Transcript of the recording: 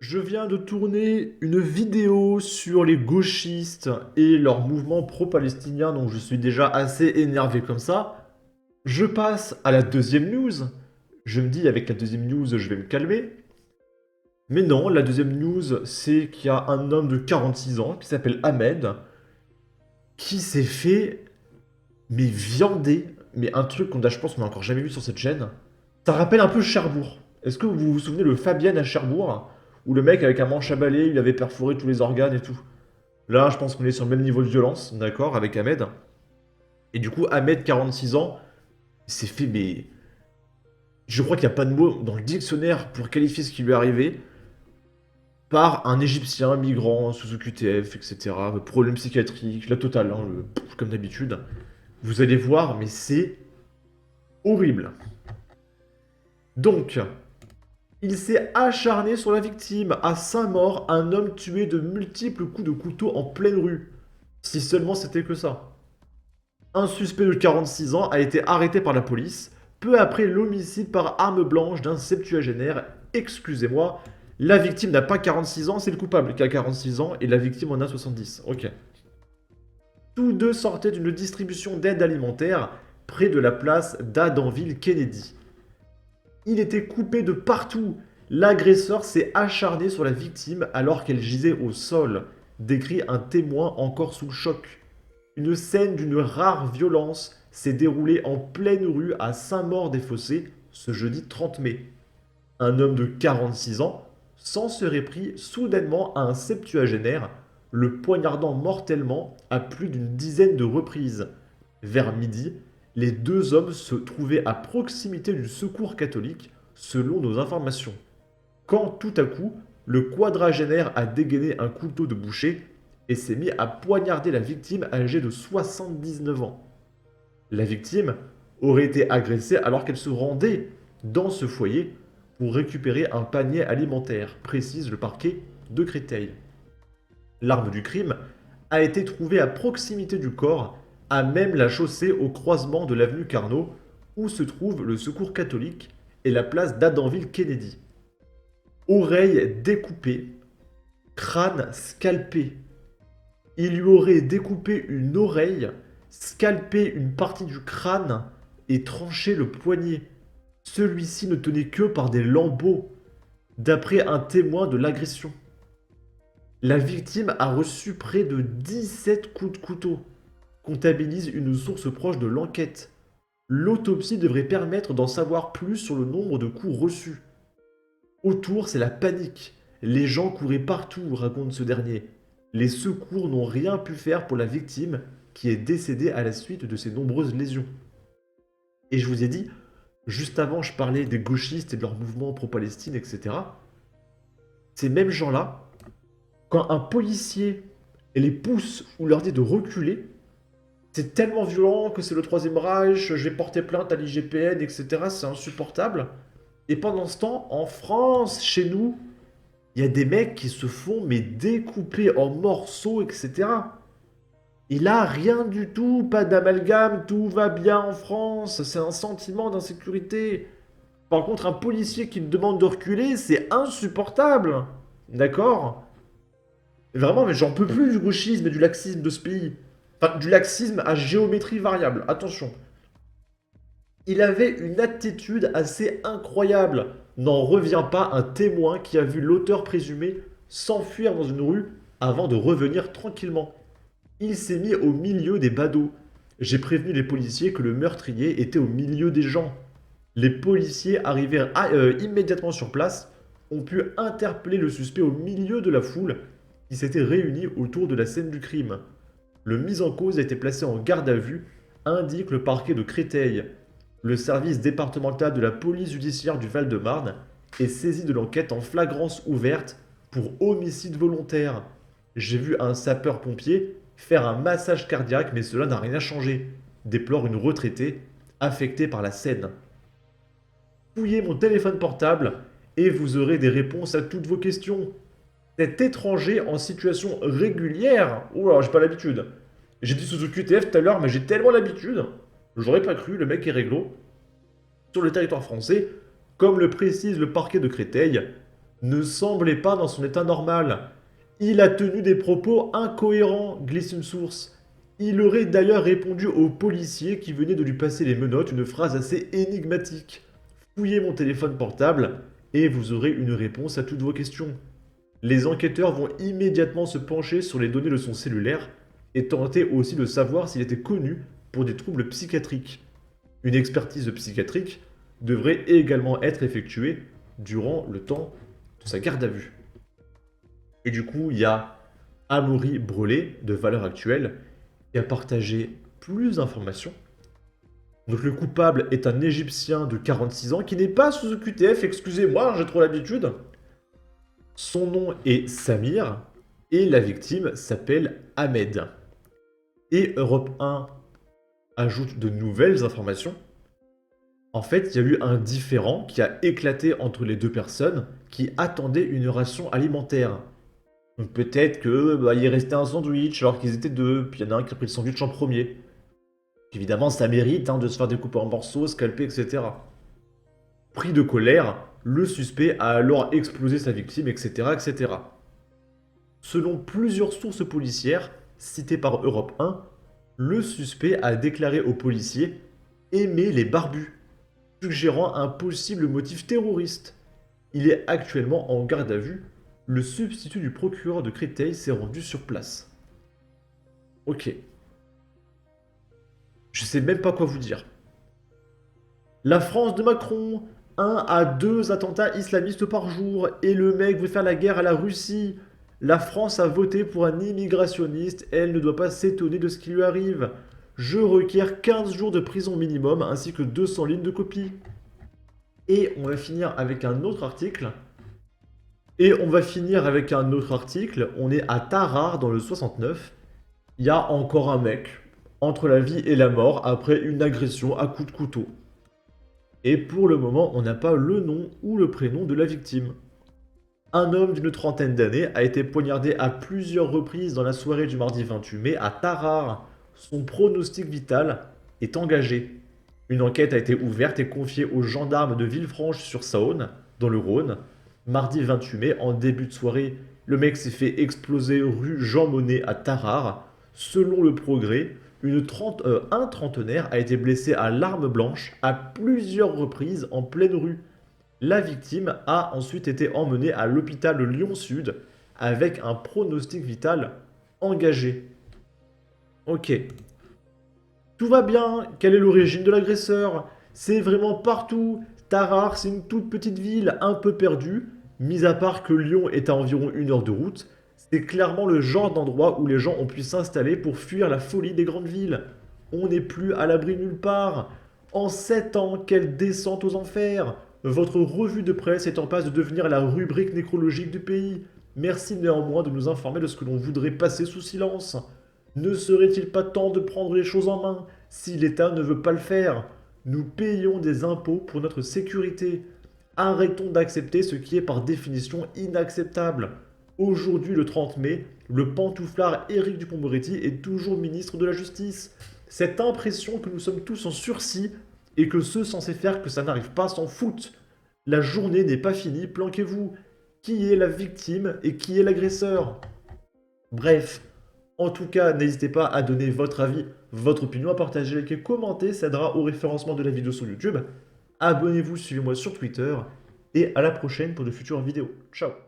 Je viens de tourner une vidéo sur les gauchistes et leur mouvement pro-palestinien, donc je suis déjà assez énervé comme ça. Je passe à la deuxième news. Je me dis, avec la deuxième news, je vais me calmer. Mais non, la deuxième news, c'est qu'il y a un homme de 46 ans qui s'appelle Ahmed, qui s'est fait, mais viander, mais un truc qu'on a, je pense, qu'on n'a encore jamais vu sur cette chaîne. Ça rappelle un peu Cherbourg. Est-ce que vous vous souvenez de Fabienne à Cherbourg, où le mec avec un manche à balai, il avait perforé tous les organes et tout. Là, je pense qu'on est sur le même niveau de violence, d'accord, avec Ahmed. Et du coup, Ahmed, 46 ans, s'est fait, mais... Je crois qu'il n'y a pas de mot dans le dictionnaire pour qualifier ce qui lui est arrivé par un Égyptien migrant sous OQTF, etc. Problème psychiatrique, la totale, hein, comme d'habitude. Vous allez voir, mais c'est horrible. Donc, il s'est acharné sur la victime. À Saint-Maur, un homme tué de multiples coups de couteau en pleine rue. Si seulement c'était que ça. Un suspect de 46 ans a été arrêté par la police peu après l'homicide par arme blanche d'un septuagénaire. Excusez-moi, la victime n'a pas 46 ans, c'est le coupable qui a 46 ans et la victime en a 70. Ok. Tous deux sortaient d'une distribution d'aide alimentaire près de la place d'Adenville-Kennedy. Il était coupé de partout. L'agresseur s'est acharné sur la victime alors qu'elle gisait au sol, décrit un témoin encore sous le choc. Une scène d'une rare violence s'est déroulée en pleine rue à Saint-Maur-des-Fossés ce jeudi 30 mai. Un homme de 46 ans s'en serait pris soudainement à un septuagénaire, le poignardant mortellement à plus d'une dizaine de reprises. Vers midi, les deux hommes se trouvaient à proximité du secours catholique, selon nos informations. Quand tout à coup, le quadragénaire a dégainé un couteau de boucher et s'est mis à poignarder la victime âgée de 79 ans. La victime aurait été agressée alors qu'elle se rendait dans ce foyer pour récupérer un panier alimentaire, précise le parquet de Créteil. L'arme du crime a été trouvée à proximité du corps, à même la chaussée au croisement de l'avenue Carnot, où se trouve le secours catholique et la place d'Adenville-Kennedy. Oreille découpée, crâne scalpé. Il lui aurait découpé une oreille, scalpé une partie du crâne et tranché le poignet. Celui-ci ne tenait que par des lambeaux, d'après un témoin de l'agression. La victime a reçu près de 17 coups de couteau, comptabilise une source proche de l'enquête. L'autopsie devrait permettre d'en savoir plus sur le nombre de coups reçus. Autour, c'est la panique. Les gens couraient partout, raconte ce dernier. Les secours n'ont rien pu faire pour la victime qui est décédée à la suite de ses nombreuses lésions. Et je vous ai dit, juste avant, je parlais des gauchistes et de leur mouvement pro-Palestine, etc. Ces mêmes gens-là, quand un policier les pousse ou leur dit de reculer, c'est tellement violent que c'est le Troisième Reich, je vais porter plainte à l'IGPN, etc. C'est insupportable. Et pendant ce temps, en France, chez nous, il y a des mecs qui se font mais découper en morceaux, etc. Et là, rien du tout, pas d'amalgame, tout va bien en France, c'est un sentiment d'insécurité. Par contre, un policier qui me demande de reculer, c'est insupportable. D'accord? Vraiment, mais j'en peux plus du gauchisme et du laxisme de ce pays. Enfin, du laxisme à géométrie variable, attention. Il avait une attitude assez incroyable. N'en revient pas un témoin qui a vu l'auteur présumé s'enfuir dans une rue avant de revenir tranquillement. Il s'est mis au milieu des badauds. J'ai prévenu les policiers que le meurtrier était au milieu des gens. Les policiers arrivèrent immédiatement sur place, ont pu interpeller le suspect au milieu de la foule qui s'était réunie autour de la scène du crime. Le mis en cause a été placé en garde à vue, indique le parquet de Créteil. Le service départemental de la police judiciaire du Val-de-Marne est saisi de l'enquête en flagrance ouverte pour homicide volontaire. J'ai vu un sapeur-pompier faire un massage cardiaque, mais cela n'a rien changé, déplore une retraitée affectée par la scène. Fouillez mon téléphone portable et vous aurez des réponses à toutes vos questions. Cet étranger en situation régulière, oh alors j'ai pas l'habitude. J'ai dit sous QTF tout à l'heure, mais j'ai tellement l'habitude. J'aurais pas cru, le mec est réglo. Sur le territoire français, comme le précise le parquet de Créteil, ne semblait pas dans son état normal. Il a tenu des propos incohérents, glisse une source. Il aurait d'ailleurs répondu au policier qui venait de lui passer les menottes une phrase assez énigmatique. Fouillez mon téléphone portable et vous aurez une réponse à toutes vos questions. Les enquêteurs vont immédiatement se pencher sur les données de son cellulaire et tenter aussi de savoir s'il était connu pour des troubles psychiatriques. Une expertise psychiatrique devrait également être effectuée durant le temps de sa garde à vue. Et du coup, il y a Amaury Brelet, de Valeurs Actuelles, qui a partagé plus d'informations. Donc le coupable est un Égyptien de 46 ans qui n'est pas sous OQTF, excusez-moi, j'ai trop l'habitude. Son nom est Samir et la victime s'appelle Ahmed. Et Europe 1 ajoute de nouvelles informations. En fait, il y a eu un différend qui a éclaté entre les deux personnes qui attendaient une ration alimentaire. Donc peut-être que il restait un sandwich alors qu'ils étaient deux, puis il y en a un qui a pris le sandwich en premier. Évidemment, ça mérite de se faire découper en morceaux, scalper, etc. Pris de colère, le suspect a alors explosé sa victime, etc., etc. Selon plusieurs sources policières, citées par Europe 1, le suspect a déclaré aux policiers aimer les barbus, suggérant un possible motif terroriste. Il est actuellement en garde à vue. Le substitut du procureur de Créteil s'est rendu sur place. Ok. Je sais même pas quoi vous dire. La France de Macron, 1 à 2 attentats islamistes par jour, et le mec veut faire la guerre à la Russie. La France a voté pour un immigrationniste, elle ne doit pas s'étonner de ce qui lui arrive. Je requiers 15 jours de prison minimum ainsi que 200 lignes de copie. Et on va finir avec un autre article. On est à Tarare dans le 69. Il y a encore un mec entre la vie et la mort après une agression à coups de couteau. Et pour le moment, on n'a pas le nom ou le prénom de la victime. Un homme d'une trentaine d'années a été poignardé à plusieurs reprises dans la soirée du mardi 28 mai à Tarare. Son pronostic vital est engagé. Une enquête a été ouverte et confiée aux gendarmes de Villefranche-sur-Saône, dans le Rhône. Mardi 28 mai, en début de soirée, le mec s'est fait exploser rue Jean Monnet à Tarare. Selon le Progrès, un trentenaire a été blessé à l'arme blanche à plusieurs reprises en pleine rue. La victime a ensuite été emmenée à l'hôpital Lyon-Sud avec un pronostic vital engagé. Ok. Tout va bien. Quelle est l'origine de l'agresseur? C'est vraiment partout. Tarare, c'est une toute petite ville un peu perdue. Mis à part que Lyon est à environ 1 heure de route, c'est clairement le genre d'endroit où les gens ont pu s'installer pour fuir la folie des grandes villes. On n'est plus à l'abri nulle part. En 7 ans, quelle descente aux enfers! Votre revue de presse est en passe de devenir la rubrique nécrologique du pays. Merci néanmoins de nous informer de ce que l'on voudrait passer sous silence. Ne serait-il pas temps de prendre les choses en main si l'État ne veut pas le faire? Nous payons des impôts pour notre sécurité. Arrêtons d'accepter ce qui est par définition inacceptable. Aujourd'hui, le 30 mai, le pantouflard Éric Dupond-Moretti est toujours ministre de la Justice. Cette impression que nous sommes tous en sursis et que ceux censés faire que ça n'arrive pas s'en foutent. La journée n'est pas finie, planquez-vous. Qui est la victime et qui est l'agresseur? Bref, en tout cas, n'hésitez pas à donner votre avis, votre opinion, à partager, liker, commenter, ça aidera au référencement de la vidéo sur YouTube. Abonnez-vous, suivez-moi sur Twitter et à la prochaine pour de futures vidéos. Ciao!